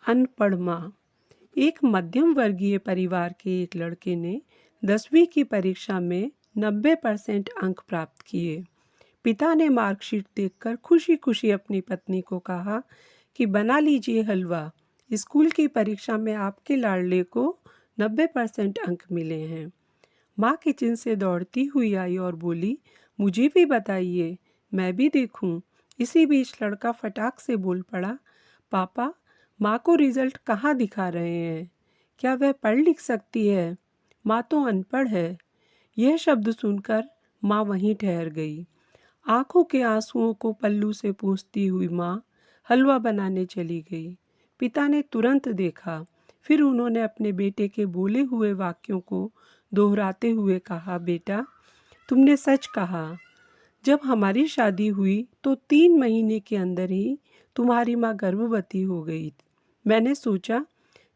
अनपढ़ माँ। एक मध्यम वर्गीय परिवार के एक लड़के ने 10वीं की परीक्षा में 90% अंक प्राप्त किए। पिता ने मार्कशीट देखकर खुशी खुशी अपनी पत्नी को कहा कि बना लीजिए हलवा, स्कूल की परीक्षा में आपके लाडले को 90% अंक मिले हैं। माँ किचन से दौड़ती हुई आई और बोली, मुझे भी बताइए, मैं भी देखूं। इसी बीच लड़का फटाक से बोल पड़ा, पापा, माँ को रिजल्ट कहाँ दिखा रहे हैं? क्या वह पढ़ लिख सकती है? माँ तो अनपढ़ है। यह शब्द सुनकर माँ वहीं ठहर गई। आंखों के आंसुओं को पल्लू से पोंछती हुई माँ हलवा बनाने चली गई। पिता ने तुरंत देखा, फिर उन्होंने अपने बेटे के बोले हुए वाक्यों को दोहराते हुए कहा, बेटा, तुमने सच कहा। जब हमारी शादी हुई तो 3 महीने के अंदर ही तुम्हारी माँ गर्भवती हो गई। मैंने सोचा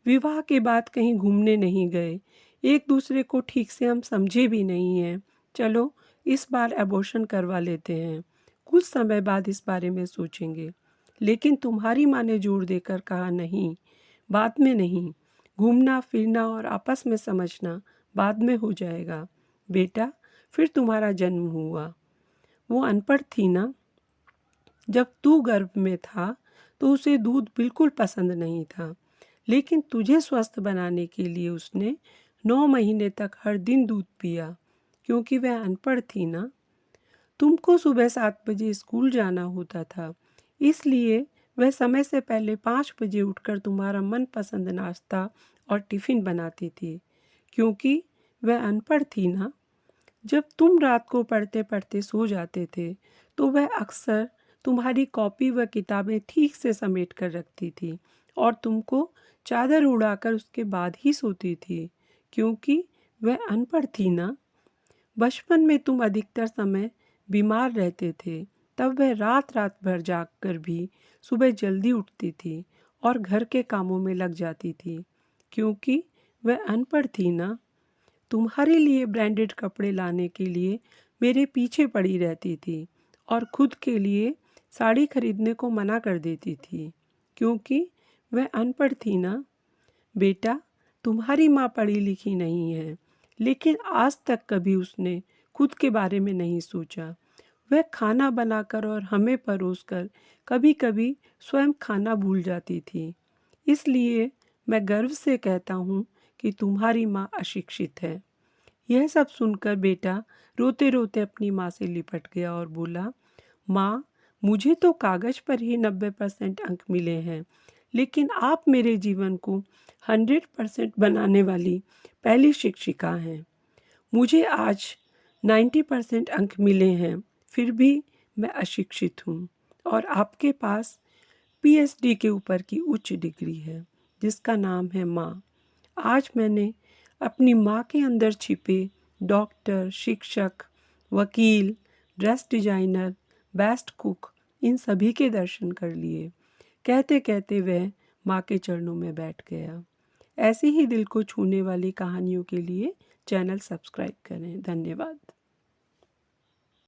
विवाह के बाद कहीं घूमने नहीं गए, एक दूसरे को ठीक से हम समझे भी नहीं हैं, चलो इस बार अबॉर्शन करवा लेते हैं, कुछ समय बाद इस बारे में सोचेंगे। लेकिन तुम्हारी माँ ने जोर देकर कहा, नहीं, बाद में नहीं, घूमना फिरना और आपस में समझना बाद में हो जाएगा। बेटा, फिर तुम्हारा जन्म हुआ। वो अनपढ़ थी ना? जब तू गर्भ में था तो उसे दूध बिल्कुल पसंद नहीं था, लेकिन तुझे स्वस्थ बनाने के लिए उसने 9 महीने तक हर दिन दूध पिया, क्योंकि वह अनपढ़ थी ना। तुमको सुबह 7 बजे स्कूल जाना होता था, इसलिए वह समय से पहले 5 बजे उठकर तुम्हारा मनपसंद नाश्ता और टिफ़िन बनाती थी, क्योंकि वह अनपढ़ थी ना। जब तुम रात को पढ़ते पढ़ते सो जाते थे तो वह अक्सर तुम्हारी कॉपी व किताबें ठीक से समेट कर रखती थी और तुमको चादर उड़ाकर उसके बाद ही सोती थी, क्योंकि वह अनपढ़ थी ना। बचपन में तुम अधिकतर समय बीमार रहते थे, तब वह रात रात भर जागकर भी सुबह जल्दी उठती थी और घर के कामों में लग जाती थी, क्योंकि वह अनपढ़ थी ना। तुम्हारे लिए ब्रांडेड कपड़े लाने के लिए मेरे पीछे पड़ी रहती थी और खुद के लिए साड़ी खरीदने को मना कर देती थी, क्योंकि वह अनपढ़ थी ना। बेटा, तुम्हारी माँ पढ़ी लिखी नहीं है, लेकिन आज तक कभी उसने खुद के बारे में नहीं सोचा। वह खाना बनाकर और हमें परोसकर कभी कभी स्वयं खाना भूल जाती थी। इसलिए मैं गर्व से कहता हूँ कि तुम्हारी माँ अशिक्षित है। यह सब सुनकर बेटा रोते रोते अपनी माँ से लिपट गया और बोला, माँ, मुझे तो कागज़ पर ही 90% अंक मिले हैं, लेकिन आप मेरे जीवन को 100% बनाने वाली पहली शिक्षिका हैं। मुझे आज 90% अंक मिले हैं, फिर भी मैं अशिक्षित हूँ और आपके पास PhD के ऊपर की उच्च डिग्री है, जिसका नाम है माँ। आज मैंने अपनी माँ के अंदर छिपे डॉक्टर, शिक्षक, वकील, ड्रेस डिजाइनर, बेस्ट कुक, इन सभी के दर्शन कर लिए। कहते कहते वह माँ के चरणों में बैठ गया। ऐसी ही दिल को छूने वाली कहानियों के लिए चैनल सब्सक्राइब करें। धन्यवाद।